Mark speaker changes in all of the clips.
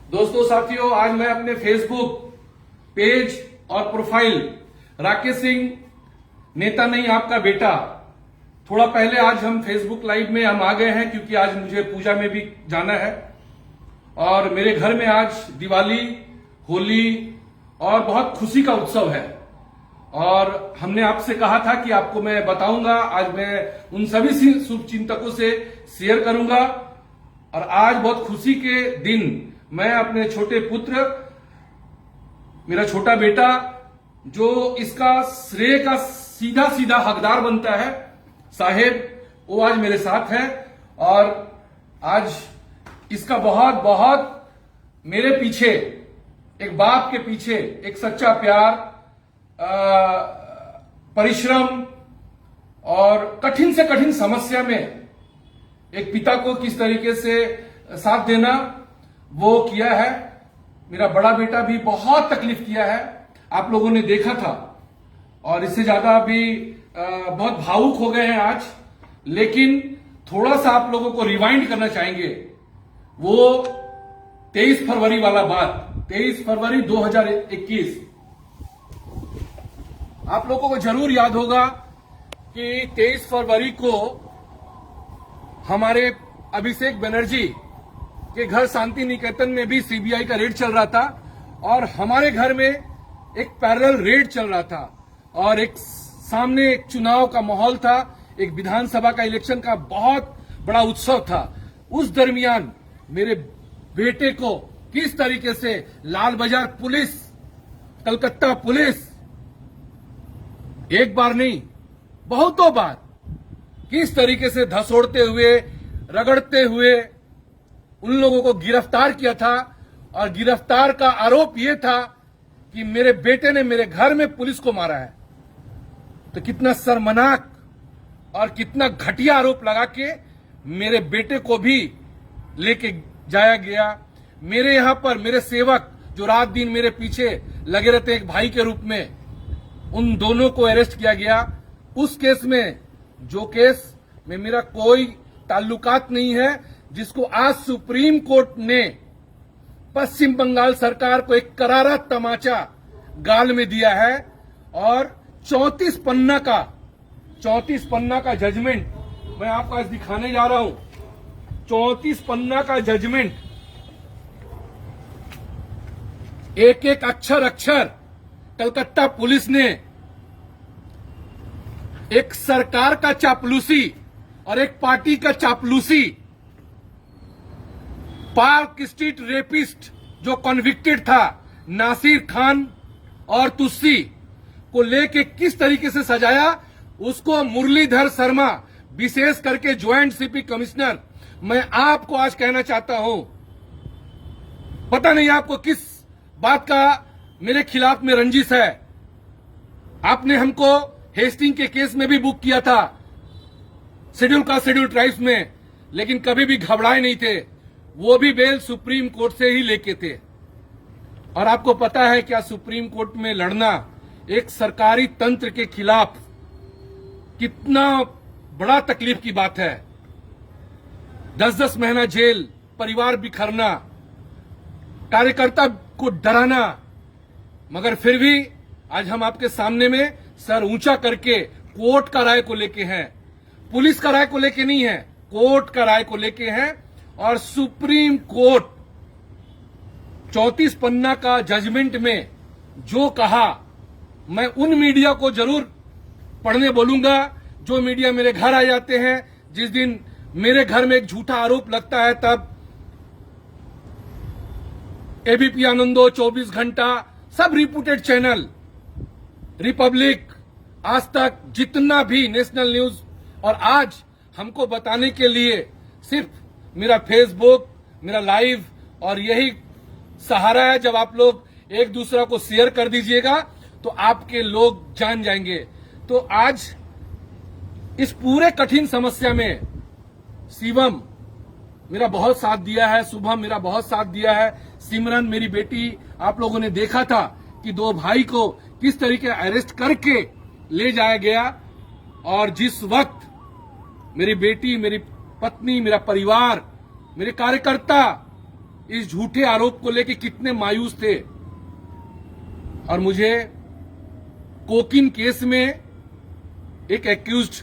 Speaker 1: दोस्तों साथियों, आज मैं अपने फेसबुक पेज और प्रोफाइल राकेश सिंह नेता नहीं आपका बेटा, थोड़ा पहले आज हम फेसबुक लाइव में हम आ गए हैं क्योंकि आज मुझे पूजा में भी जाना है और मेरे घर में आज दिवाली, होली और बहुत खुशी का उत्सव है। और हमने आपसे कहा था कि आपको मैं बताऊंगा, आज मैं उन सभी शुभ चिंतकों से शेयर करूंगा। और आज बहुत खुशी के दिन मैं अपने छोटे पुत्र, मेरा छोटा बेटा, जो इसका श्रेय का सीधा सीधा हकदार बनता है, साहेब, वो आज मेरे साथ है। और आज इसका बहुत बहुत मेरे पीछे, एक बाप के पीछे एक सच्चा प्यार, परिश्रम और कठिन से कठिन समस्या में एक पिता को किस तरीके से साथ देना वो किया है। मेरा बड़ा बेटा भी बहुत तकलीफ किया है, आप लोगों ने देखा था। और इससे ज्यादा भी बहुत भावुक हो गए हैं आज। लेकिन थोड़ा सा आप लोगों को रिवाइंड करना चाहेंगे, वो 23 फरवरी वाला बात, 23 फरवरी 2021। आप लोगों को जरूर याद होगा कि 23 फरवरी को हमारे अभिषेक बनर्जी के घर शांति निकेतन में भी सीबीआई का रेड चल रहा था और हमारे घर में एक पैरेलल रेड चल रहा था और एक सामने एक चुनाव का माहौल था, एक विधानसभा का इलेक्शन का बहुत बड़ा उत्सव था। उस दरमियान मेरे बेटे को किस तरीके से लाल बाजार पुलिस, कलकत्ता पुलिस, एक बार नहीं बहुतों बार किस तरीके से धसोड़ते हुए, रगड़ते हुए उन लोगों को गिरफ्तार किया था। और गिरफ्तार का आरोप यह था कि मेरे बेटे ने मेरे घर में पुलिस को मारा है। तो कितना शर्मनाक और कितना घटिया आरोप लगा के मेरे बेटे को भी लेके जाया गया। मेरे यहां पर मेरे सेवक जो रात दिन मेरे पीछे लगे रहते हैं एक भाई के रूप में, उन दोनों को अरेस्ट किया गया। उस केस में, जो केस में मेरा कोई ताल्लुकात नहीं है, जिसको आज सुप्रीम कोर्ट ने पश्चिम बंगाल सरकार को एक करारा तमाचा गाल में दिया है और 34 पन्ना का जजमेंट मैं आपको आज दिखाने जा रहा हूं। 34 पन्ना का जजमेंट, एक एक अक्षर कलकत्ता पुलिस ने एक सरकार का चापलूसी और एक पार्टी का चापलूसी, पार्क स्ट्रीट रेपिस्ट जो कन्विक्टेड था नासिर खान और तुस्सी को लेके किस तरीके से सजाया, उसको मुरलीधर शर्मा, विशेष करके ज्वाइंट सीपी कमिश्नर, मैं आपको आज कहना चाहता हूं, पता नहीं आपको किस बात का मेरे खिलाफ में रंजिश है। आपने हमको हेस्टिंग के केस में भी बुक किया था, शेड्यूल कास्ट शेड्यूल ट्राइब्स में, लेकिन कभी भी घबराए नहीं थे। वो भी बेल सुप्रीम कोर्ट से ही लेके थे। और आपको पता है क्या सुप्रीम कोर्ट में लड़ना एक सरकारी तंत्र के खिलाफ कितना बड़ा तकलीफ की बात है। 10-10 महीना जेल, परिवार बिखरना, कार्यकर्ता को डराना, मगर फिर भी आज हम आपके सामने में सर ऊंचा करके कोर्ट का राय को लेके हैं, पुलिस का राय को लेके नहीं है, कोर्ट का राय को लेके हैं। और सुप्रीम कोर्ट 34 पन्ना का जजमेंट में जो कहा, मैं उन मीडिया को जरूर पढ़ने बोलूंगा जो मीडिया मेरे घर आ जाते हैं। जिस दिन मेरे घर में एक झूठा आरोप लगता है, तब एबीपी आनंदो, 24 घंटा, सब रिप्यूटेड चैनल, रिपब्लिक, आज तक, जितना भी नेशनल न्यूज, और आज हमको बताने के लिए सिर्फ मेरा फेसबुक, मेरा लाइव और यही सहारा है। जब आप लोग एक दूसरा को शेयर कर दीजिएगा तो आपके लोग जान जाएंगे। तो आज इस पूरे कठिन समस्या में शिवम मेरा बहुत साथ दिया है, शुभम मेरा बहुत साथ दिया है, सिमरन मेरी बेटी, आप लोगों ने देखा था कि दो भाई को किस तरीके अरेस्ट करके ले जाया गया। और जिस वक्त मेरी बेटी, मेरी पत्नी, मेरा परिवार, मेरे कार्यकर्ता इस झूठे आरोप को लेकर कितने मायूस थे। और मुझे कोकिन केस में एक एक्यूज्ड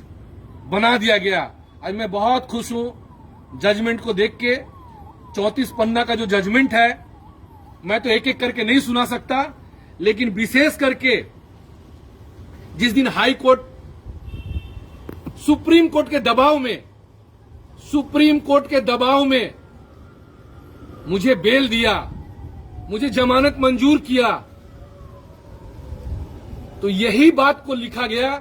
Speaker 1: बना दिया गया। आज मैं बहुत खुश हूं जजमेंट को देख के। 34 पन्ना का जो जजमेंट है मैं तो एक एक करके नहीं सुना सकता, लेकिन विशेष करके जिस दिन हाई कोर्ट सुप्रीम कोर्ट के दबाव में मुझे बेल दिया, मुझे जमानत मंजूर किया, तो यही बात को लिखा गया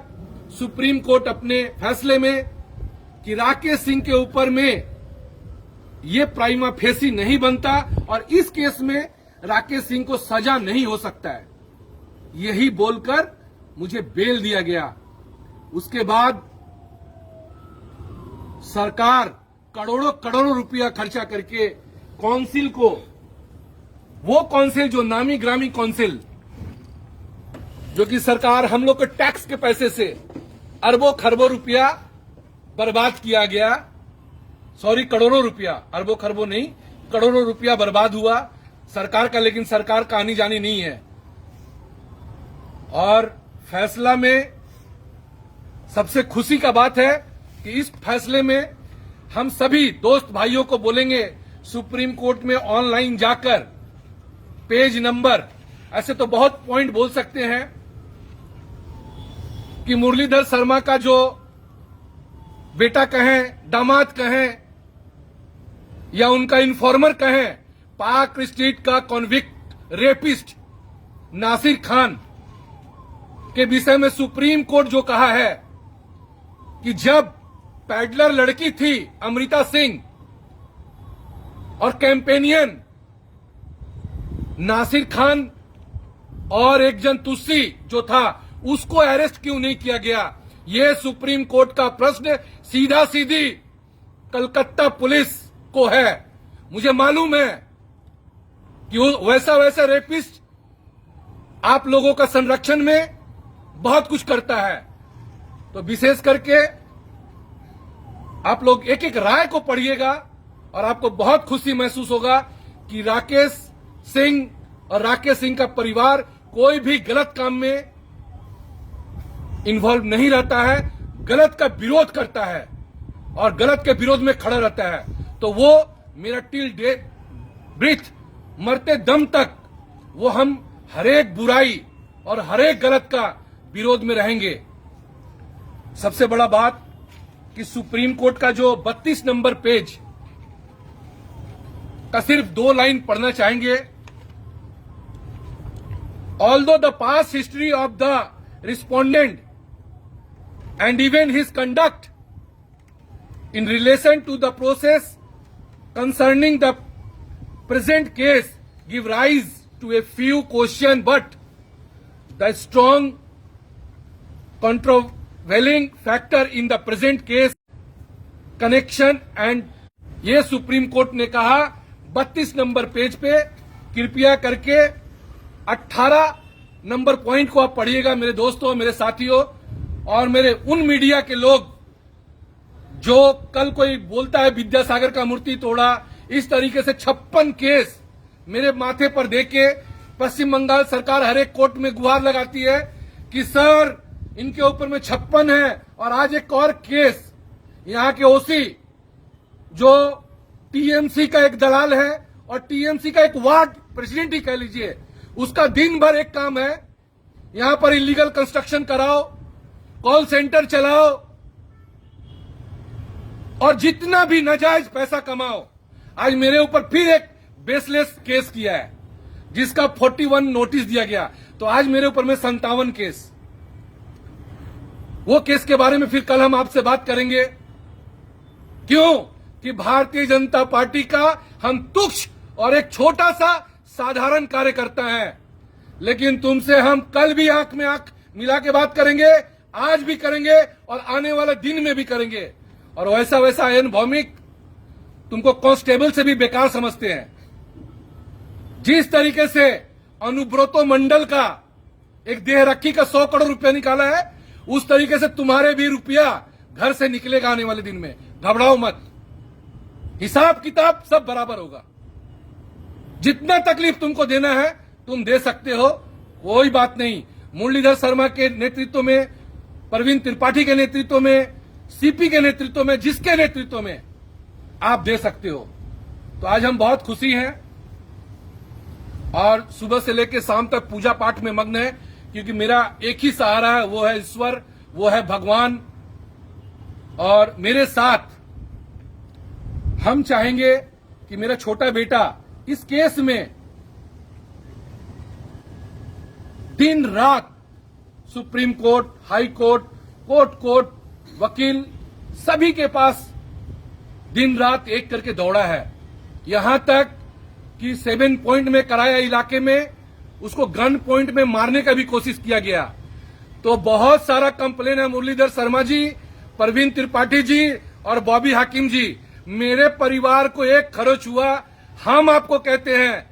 Speaker 1: सुप्रीम कोर्ट अपने फैसले में कि राकेश सिंह के ऊपर में ये प्राइमा फेसी नहीं बनता और इस केस में राकेश सिंह को सजा नहीं हो सकता है। यही बोलकर मुझे बेल दिया गया। उसके बाद सरकार करोड़ों रुपया खर्चा करके काउंसिल को, वो काउंसिल जो नामी ग्रामी काउंसिल जो कि सरकार हम लोग के टैक्स के पैसे से अरबों खरबों रुपया बर्बाद किया गया। सॉरी, करोड़ों रुपया, अरबों खरबों नहीं, करोड़ों रुपया बर्बाद हुआ सरकार का, लेकिन सरकार का आनी जानी नहीं है। और फैसला में सबसे खुशी का बात है कि इस फैसले में हम सभी दोस्त भाइयों को बोलेंगे सुप्रीम कोर्ट में ऑनलाइन जाकर पेज नंबर, ऐसे तो बहुत पॉइंट बोल सकते हैं कि मुरलीधर शर्मा का जो बेटा कहें, दामाद कहें या उनका इन्फॉर्मर कहें, पार्क स्ट्रीट का कॉन्विक्ट रेपिस्ट नासिर खान के विषय में सुप्रीम कोर्ट जो कहा है कि जब पैडलर लड़की थी अमृता सिंह और कैंपेनियन नासिर खान और एक जन तुस्सी जो था, उसको अरेस्ट क्यों नहीं किया गया? यह सुप्रीम कोर्ट का प्रश्न सीधा सीधी कलकत्ता पुलिस को है। मुझे मालूम है कि वैसा रेपिस्ट आप लोगों का संरक्षण में बहुत कुछ करता है। तो विशेष करके आप लोग एक एक राय को पढ़िएगा और आपको बहुत खुशी महसूस होगा कि राकेश सिंह और राकेश सिंह का परिवार कोई भी गलत काम में इन्वॉल्व नहीं रहता है, गलत का विरोध करता है और गलत के विरोध में खड़ा रहता है। तो वो मेरा टिल डे ब्रीथ, मरते दम तक वो हम हरेक बुराई और हरेक गलत का विरोध में रहेंगे। सबसे बड़ा बात कि सुप्रीम कोर्ट का जो 32 नंबर पेज का सिर्फ 2 लाइन पढ़ना चाहेंगे। Although the past history of the respondent and even his conduct in relation to the process concerning the present case give rise to a few questions, but the strong countervailing factor in the present case connection and ये supreme court ने कहा 32 number page पे कृपया करके 18 number point को आप पढ़िएगा मेरे दोस्तों, मेरे साथियों और मेरे उन मीडिया के लोग जो कल कोई बोलता है विद्यासागर का मूर्ति तोड़ा, इस तरीके से 56 केस मेरे माथे पर देके पश्चिम बंगाल सरकार हर एक कोर्ट में गुहार लगाती है कि सर इनके ऊपर में 56 है। और आज एक और केस, यहां के ओसी जो टीएमसी का एक दलाल है और टीएमसी का एक वार्ड प्रेसिडेंट ही कह लीजिए, उसका दिन भर एक काम है, यहां पर इलीगल कंस्ट्रक्शन कराओ, कॉल सेंटर चलाओ और जितना भी नाजायज पैसा कमाओ। आज मेरे ऊपर फिर एक बेसलेस केस किया है जिसका 41 नोटिस दिया गया, तो आज मेरे ऊपर में 57 केस। वो केस के बारे में फिर कल हम आपसे बात करेंगे। क्यों कि भारतीय जनता पार्टी का हम तुच्छ और एक छोटा सा साधारण कार्यकर्ता है, लेकिन तुमसे हम कल भी आंख में आंख मिला के बात करेंगे, आज भी करेंगे और आने वाले दिन में भी करेंगे। और वैसा एन भौमिक तुमको कांस्टेबल से भी बेकार समझते हैं। जिस तरीके से अनुब्रतो मंडल का एक देह रखी का 100 करोड़ रुपया निकाला है, उस तरीके से तुम्हारे भी रुपया घर से निकलेगा आने वाले दिन में। घबराओ मत, हिसाब किताब सब बराबर होगा। जितना तकलीफ तुमको देना है तुम दे सकते हो, कोई बात नहीं। मुरलीधर शर्मा के नेतृत्व में, प्रवीण त्रिपाठी के नेतृत्व में, सीपी के नेतृत्व में, जिसके नेतृत्व में आप दे सकते हो। तो आज हम बहुत खुशी हैं और सुबह से लेकर शाम तक पूजा पाठ में मग्न है, क्योंकि मेरा एक ही सहारा है, वो है ईश्वर, वो है भगवान। और मेरे साथ हम चाहेंगे कि मेरा छोटा बेटा इस केस में दिन रात supreme court, high court, court, वकील सभी के पास दिन रात एक करके दौड़ा है। यहां तक कि 7 पॉइंट में कराया इलाके में उसको गन पॉइंट में मारने का भी कोशिश किया गया। तो बहुत सारा कंप्लेन है मुरलीधर शर्मा जी, प्रवीण त्रिपाठी जी और बॉबी हाकिम जी। मेरे परिवार को एक खरोच हुआ। हम आपको कहते हैं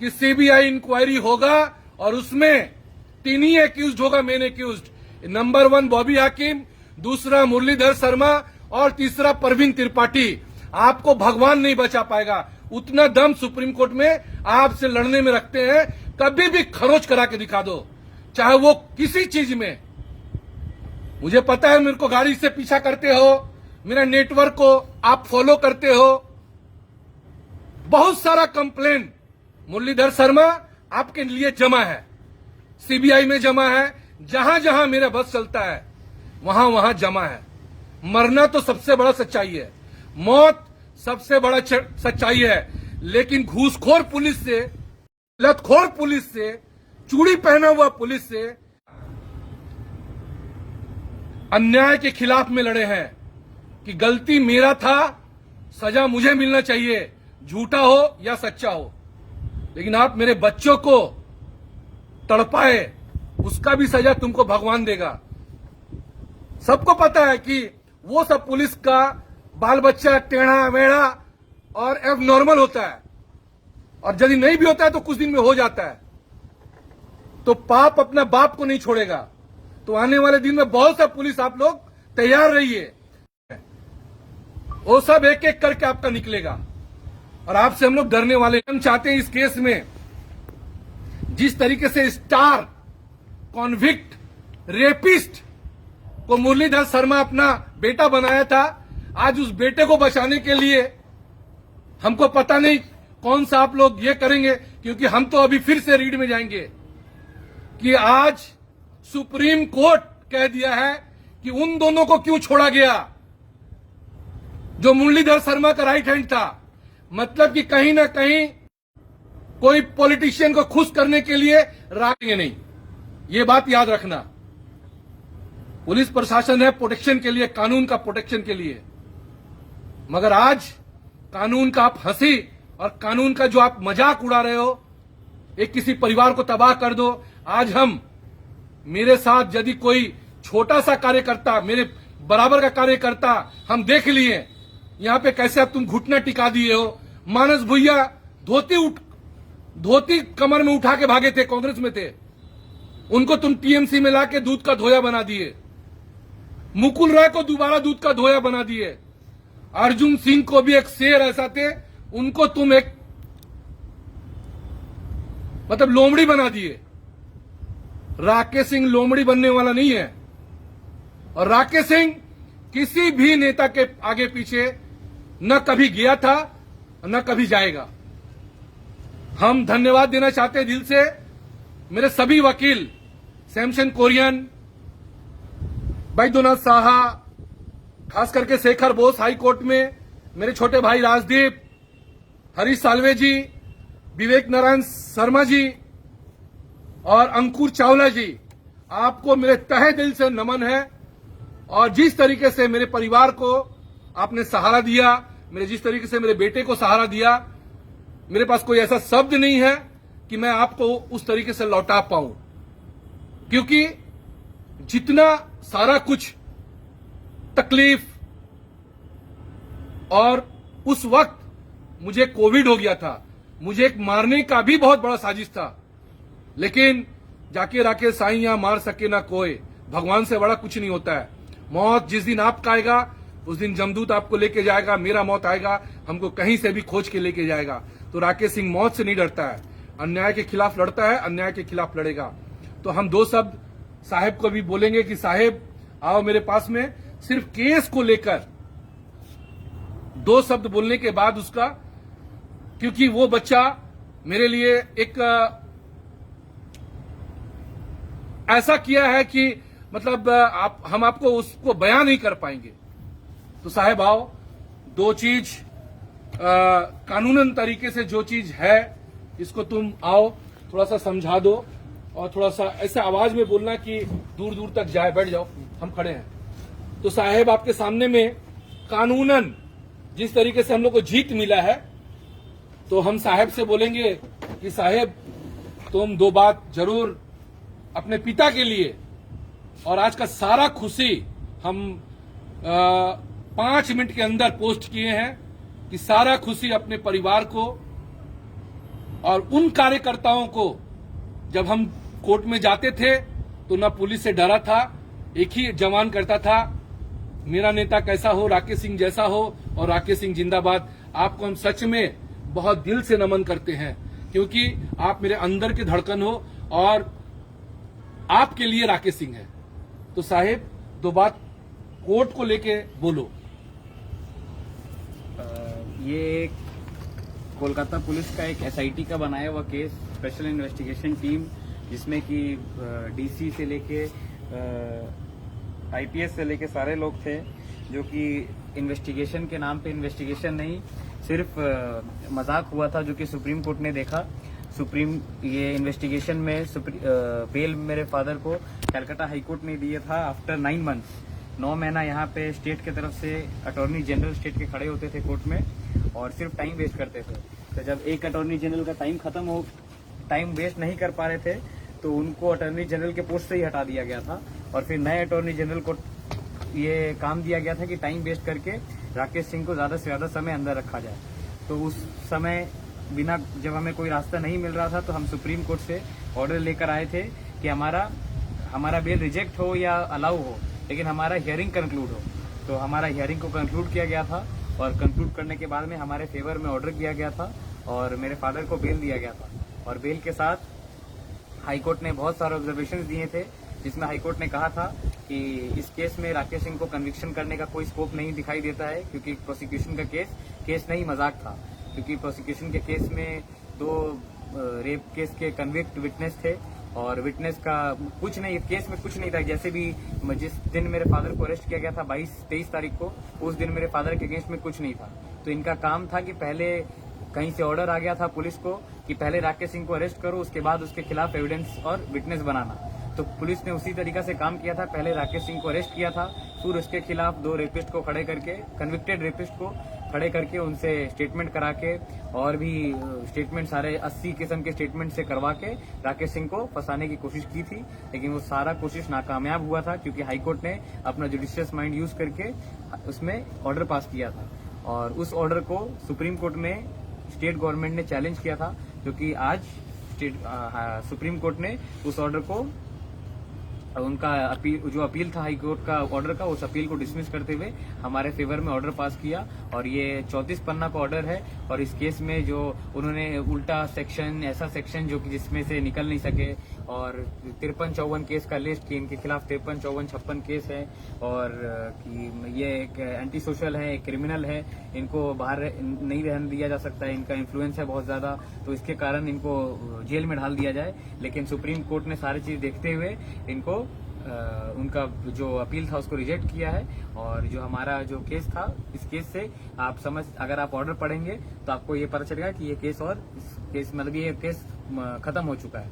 Speaker 1: कि सीबीआई इंक्वायरी होगा और उसमें 3 ही एक्यूज्ड होगा, मेन एक्यूज्ड। नंबर 1 बॉबी हाकिम, दूसरा मुरलीधर शर्मा और तीसरा प्रवीण त्रिपाठी। आपको भगवान नहीं बचा पाएगा। उतना दम सुप्रीम कोर्ट में आपसे लड़ने में रखते हैं। कभी भी खरोच करा के दिखा दो, चाहे वो किसी चीज में। मुझे पता है मेरे को गाड़ी से पीछा करते हो, मेरा नेटवर्क को आप फॉलो करते हो। बहुत सारा कंप्लेन मुरलीधर शर्मा आपके लिए जमा है, सीबीआई में जमा है, जहां जहां मेरा बस चलता है वहां वहां जमा है। मरना तो सबसे बड़ा सच्चाई है, मौत सबसे बड़ा सच्चाई है, लेकिन घूसखोर पुलिस से, लतखोर पुलिस से, चूड़ी पहना हुआ पुलिस से अन्याय के खिलाफ में लड़े हैं कि गलती मेरा था, सजा मुझे मिलना चाहिए, झूठा हो या सच्चा हो। लेकिन आप मेरे बच्चों को तड़पाए, उसका भी सजा तुमको भगवान देगा। सबको पता है कि वो सब पुलिस का बाल बच्चा टेढ़ा मेढ़ा और एबनॉर्मल होता है, और यदि नहीं भी होता है तो कुछ दिन में हो जाता है। तो पाप अपना बाप को नहीं छोड़ेगा। तो आने वाले दिन में बहुत सा पुलिस आप लोग तैयार रहिए, वो सब एक एक करके आपका निकलेगा और आपसे हम लोग डरने वाले। हम चाहते हैं इस केस में जिस तरीके से स्टार कॉन्विक्ट रेपिस्ट को मुरलीधर शर्मा अपना बेटा बनाया था, आज उस बेटे को बचाने के लिए हमको पता नहीं कौन सा आप लोग ये करेंगे, क्योंकि हम तो अभी फिर से रीड में जाएंगे कि आज सुप्रीम कोर्ट कह दिया है कि उन दोनों को क्यों छोड़ा गया जो मुरलीधर शर्मा का राइट हैंड था। मतलब कि कहीं ना कहीं कोई पॉलिटिशियन को खुश करने के लिए राखेंगे नहीं, ये बात याद रखना। पुलिस प्रशासन है प्रोटेक्शन के लिए, कानून का प्रोटेक्शन के लिए, मगर आज कानून का आप हंसी और कानून का जो आप मजाक उड़ा रहे हो, एक किसी परिवार को तबाह कर दो। आज हम, मेरे साथ यदि कोई छोटा सा कार्यकर्ता, मेरे बराबर का कार्यकर्ता, हम देख लिए यहां पे कैसे अब तुम घुटना टिका दिए हो। मानस भुइया धोती कमर में उठा के भागे थे, कांग्रेस में थे, उनको तुम टीएमसी में लाके दूध का धोया बना दिए। मुकुल राय को दोबारा दूध का धोया बना दिए। अर्जुन सिंह को भी एक शेर ऐसा थे, उनको तुम एक मतलब लोमड़ी बना दिए। राकेश सिंह लोमड़ी बनने वाला नहीं है, और राकेश सिंह किसी भी नेता के आगे पीछे न कभी गया था न कभी जाएगा। हम धन्यवाद देना चाहते हैं दिल से मेरे सभी वकील, सैमसन कोरियन, बैद्यनाथ साहा, खास करके शेखर बोस हाई कोर्ट में, मेरे छोटे भाई राजदीप, हरीश साल्वे जी, विवेक नारायण शर्मा जी और अंकुर चावला जी, आपको मेरे तहे दिल से नमन है। और जिस तरीके से मेरे परिवार को आपने सहारा दिया, जिस तरीके से मेरे बेटे को सहारा दिया, मेरे पास कोई ऐसा शब्द नहीं है कि मैं आपको उस तरीके से लौटा पाऊं, क्योंकि जितना सारा कुछ तकलीफ, और उस वक्त मुझे कोविड हो गया था, मुझे एक मारने का भी बहुत बड़ा साजिश था, लेकिन जाके राके साईं मार सके ना कोई, भगवान से बड़ा कुछ नहीं होता है। मौत जिस दिन आपका आएगा उस दिन जमदूत आपको लेके जाएगा, मेरा मौत आएगा हमको कहीं से भी खोज के लेके जाएगा। तो राकेश सिंह मौत से नहीं डरता है, अन्याय के खिलाफ लड़ता है, अन्याय के खिलाफ लड़ेगा। तो हम 2 शब्द साहेब को भी बोलेंगे कि साहेब आओ मेरे पास में, सिर्फ केस को लेकर 2 शब्द बोलने के बाद उसका, क्योंकि वो बच्चा मेरे लिए एक ऐसा किया है कि मतलब हम आपको उसको बयान नहीं कर पाएंगे। तो साहेब आओ, 2 चीज कानूनन तरीके से जो चीज है इसको तुम आओ थोड़ा सा समझा दो, और थोड़ा सा ऐसे आवाज में बोलना कि दूर दूर तक जाए। बैठ जाओ, हम खड़े हैं। तो साहेब आपके सामने में कानूनन जिस तरीके से हम लोग को जीत मिला है, तो हम साहेब से बोलेंगे कि साहेब तुम 2 बात जरूर अपने पिता के लिए, और आज का सारा खुशी हम 5 मिनट के अंदर पोस्ट किए हैं कि सारा खुशी अपने परिवार को और उन कार्यकर्ताओं को। जब हम कोर्ट में जाते थे तो न पुलिस से डरा था, एक ही जवान करता था, मेरा नेता कैसा हो, राकेश सिंह जैसा हो, और राकेश सिंह जिंदाबाद। आपको हम सच में बहुत दिल से नमन करते हैं, क्योंकि आप मेरे अंदर की धड़कन हो और आपके लिए राकेश सिंह है। तो साहेब 2 बात कोर्ट को लेके बोलो।
Speaker 2: ये एक कोलकाता पुलिस का एक एसआईटी का बनाया हुआ केस, स्पेशल इन्वेस्टिगेशन टीम, जिसमें कि डीसी से लेके आईपीएस से लेके सारे लोग थे, जो कि इन्वेस्टिगेशन के नाम पे इन्वेस्टिगेशन नहीं, सिर्फ मजाक हुआ था, जो कि सुप्रीम कोर्ट ने देखा। ये इन्वेस्टिगेशन में बेल मेरे फादर को कलकत्ता हाई कोर्ट ने दिया था आफ्टर 9 मंथ्स। 9 महीना यहाँ पे स्टेट की तरफ से अटॉर्नी जनरल स्टेट के खड़े होते थे कोर्ट में और सिर्फ टाइम वेस्ट करते थे। तो जब एक अटॉर्नी जनरल का टाइम वेस्ट नहीं कर पा रहे थे, तो उनको अटॉर्नी जनरल के पोस्ट से ही हटा दिया गया था, और फिर नए अटॉर्नी जनरल को ये काम दिया गया था कि टाइम वेस्ट करके राकेश सिंह को ज्यादा से ज्यादा समय अंदर रखा जाए। तो उस समय जब हमें कोई रास्ता नहीं मिल रहा था, तो हम सुप्रीम कोर्ट से ऑर्डर लेकर आए थे कि हमारा बेल रिजेक्ट हो या अलाउ हो, लेकिन हमारा हियरिंग कंक्लूड हो। तो हमारा हियरिंग को कंक्लूड किया गया था, और कंक्लूड करने के बाद में हमारे फेवर में ऑर्डर किया गया था, और मेरे फादर को बेल दिया गया था। और बेल के साथ हाईकोर्ट ने बहुत सारे ऑब्जर्वेशंस दिए थे, जिसमें हाईकोर्ट ने कहा था कि इस केस में राकेश सिंह को कन्विक्शन करने का कोई स्कोप नहीं दिखाई देता है, क्योंकि प्रोसिक्यूशन का केस नहीं मजाक था। क्योंकि प्रोसिक्यूशन के केस में 2 रेप केस के कन्विक्ट विटनेस थे, और विटनेस का कुछ नहीं, केस में कुछ नहीं था। जैसे भी जिस दिन मेरे फादर को अरेस्ट किया गया था 22-23 तारीख को, उस दिन मेरे फादर के अगेंस्ट में कुछ नहीं था। तो इनका काम था कि पहले कहीं से ऑर्डर आ गया था पुलिस को कि पहले राकेश सिंह को अरेस्ट करो, उसके बाद उसके खिलाफ एविडेंस और विटनेस बनाना। तो पुलिस ने उसी तरीका से काम किया था, पहले राकेश सिंह को अरेस्ट किया था, फिर उसके खिलाफ 2 रेपिस्ट को खड़े करके, कन्विक्टेड रेपिस्ट को खड़े करके उनसे स्टेटमेंट करा के, और भी स्टेटमेंट सारे 80 किस्म के स्टेटमेंट से करवा के राकेश सिंह को फंसाने की कोशिश की थी। लेकिन वो सारा कोशिश नाकामयाब हुआ था, क्योंकि हाईकोर्ट ने अपना जुडिशियस माइंड यूज करके उसमें ऑर्डर पास किया था, और उस ऑर्डर को सुप्रीम कोर्ट में स्टेट गवर्नमेंट ने चैलेंज किया था, जो कि आज सुप्रीम कोर्ट ने उस ऑर्डर को, उनका अपील था हाई कोर्ट का ऑर्डर का, उस अपील को डिसमिस करते हुए हमारे फेवर में ऑर्डर पास किया। और ये 34 पन्ना का ऑर्डर है, और इस केस में जो उन्होंने उल्टा सेक्शन, ऐसा सेक्शन जो कि जिसमें से निकल नहीं सके, और 53-54 केस का लिस्ट कि इनके खिलाफ 53-54-56 केस है, और कि ये एक एंटी सोशल है, एक क्रिमिनल है, इनको बाहर नहीं रहने दिया जा सकता है, इनका इन्फ्लुएंस है बहुत ज्यादा, तो इसके कारण इनको जेल में डाल दिया जाए। लेकिन सुप्रीम कोर्ट ने सारी चीज देखते हुए इनको उनका जो अपील था उसको रिजेक्ट किया है। और जो हमारा जो केस था, इस केस से अगर आप ऑर्डर पढ़ेंगे तो आपको ये पता चलेगा कि ये केस मतलब ये केस खत्म हो चुका है।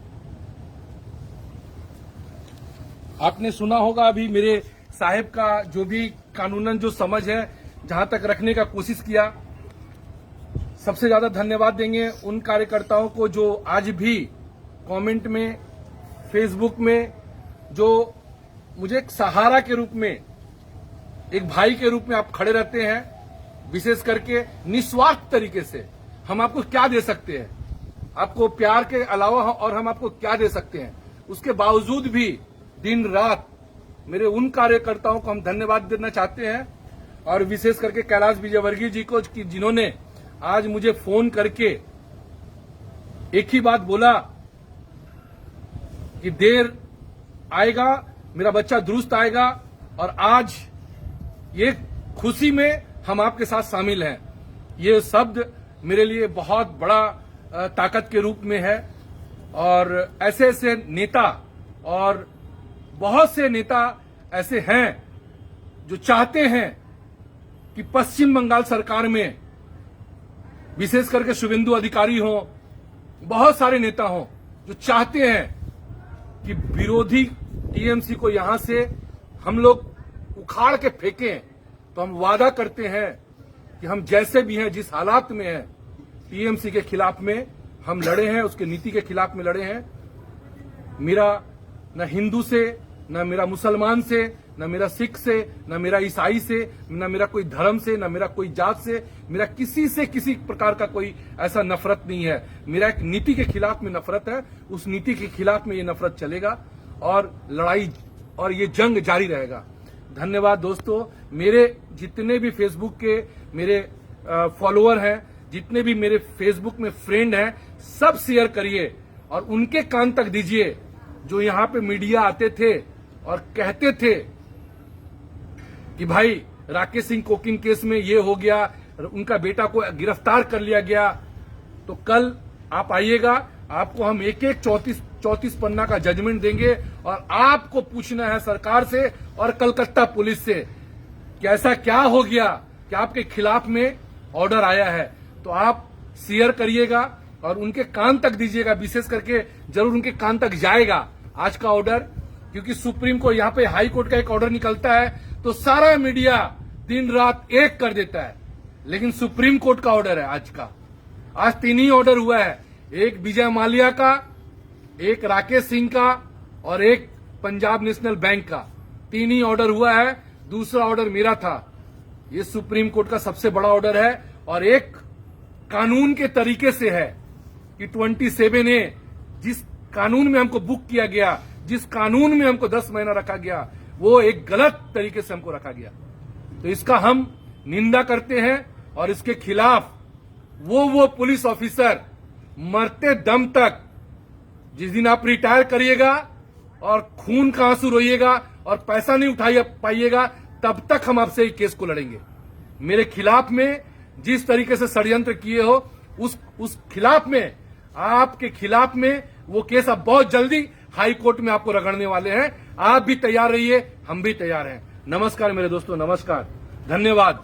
Speaker 1: आपने सुना होगा अभी मेरे साहेब का जो भी कानूनन जो समझ है, जहां तक रखने का कोशिश किया। सबसे ज्यादा धन्यवाद देंगे उन कार्यकर्ताओं को जो आज भी कमेंट में, फेसबुक में, जो मुझे एक सहारा के रूप में, एक भाई के रूप में आप खड़े रहते हैं, विशेष करके निस्वार्थ तरीके से। हम आपको क्या दे सकते हैं? आपको प्यार के अलावा और हम आपको क्या दे सकते हैं? उसके बावजूद भी दिन रात मेरे उन कार्यकर्ताओं को हम धन्यवाद देना चाहते हैं, और विशेष करके कैलाश विजयवर्गीय जी को, जिन्होंने आज मुझे फोन करके एक ही बात बोला कि देर आएगा, मेरा बच्चा दुरुस्त आएगा, और आज ये खुशी में हम आपके साथ शामिल हैं। ये शब्द मेरे लिए बहुत बड़ा ताकत के रूप में है। और ऐसे ऐसे नेता और बहुत से नेता ऐसे हैं जो चाहते हैं कि पश्चिम बंगाल सरकार में विशेष करके शुभेंदु अधिकारी हो, बहुत सारे नेता हों जो चाहते हैं कि विरोधी टीएमसी को यहां से हम लोग उखाड़ के फेंकें। तो हम वादा करते हैं कि हम जैसे भी हैं, जिस हालात में हैं, टीएमसी के खिलाफ में हम लड़े हैं, उसके नीति के खिलाफ में लड़े हैं। मेरा न हिंदू से, न मेरा मुसलमान से, न मेरा सिख से, न मेरा ईसाई से, न मेरा कोई धर्म से, न मेरा कोई जात से, मेरा किसी से किसी प्रकार का कोई ऐसा नफरत नहीं है। मेरा एक नीति के खिलाफ में नफरत है। उस नीति के खिलाफ में ये नफरत चलेगा और लड़ाई और ये जंग जारी रहेगा। धन्यवाद दोस्तों। मेरे जितने भी फेसबुक के मेरे फॉलोअर हैं, जितने भी मेरे फेसबुक में फ्रेंड हैं, सब शेयर करिए और उनके कान तक दीजिए जो यहां पे मीडिया आते थे और कहते थे कि भाई राकेश सिंह कोकिन केस में ये हो गया, उनका बेटा को गिरफ्तार कर लिया गया। तो कल आप आइएगा, आपको हम एक एक 34 पन्ना का जजमेंट देंगे और आपको पूछना है सरकार से और कलकत्ता पुलिस से कि ऐसा क्या हो गया कि आपके खिलाफ में ऑर्डर आया है। तो आप शेयर करिएगा और उनके कान तक दीजिएगा, विशेष करके जरूर उनके कान तक जाएगा आज का ऑर्डर, क्योंकि सुप्रीम कोर्ट यहाँ पे हाई कोर्ट का एक ऑर्डर निकलता है तो सारा मीडिया दिन रात एक कर देता है, लेकिन सुप्रीम कोर्ट का ऑर्डर है आज का। आज 3 ही ऑर्डर हुआ है, एक विजय माल्या का, एक राकेश सिंह का और एक पंजाब नेशनल बैंक का। 3 ही ऑर्डर हुआ है, दूसरा ऑर्डर मेरा था। ये सुप्रीम कोर्ट का सबसे बड़ा ऑर्डर है और एक कानून के तरीके से है कि 27A जिस कानून में हमको बुक किया गया, जिस कानून में हमको 10 महीना रखा गया, वो एक गलत तरीके से हमको रखा गया। तो इसका हम निंदा करते हैं और इसके खिलाफ वो पुलिस ऑफिसर मरते दम तक, जिस दिन आप रिटायर करिएगा और खून का आंसू रोइएगा और पैसा नहीं उठा पाइएगा, तब तक हम आपसे इस केस को लड़ेंगे। मेरे खिलाफ में जिस तरीके से षड्यंत्र किए हो, उस खिलाफ में, आपके खिलाफ में वो केस अब बहुत जल्दी हाई कोर्ट में आपको रगड़ने वाले हैं। आप भी तैयार रहिए, हम भी तैयार हैं। नमस्कार मेरे दोस्तों, नमस्कार, धन्यवाद।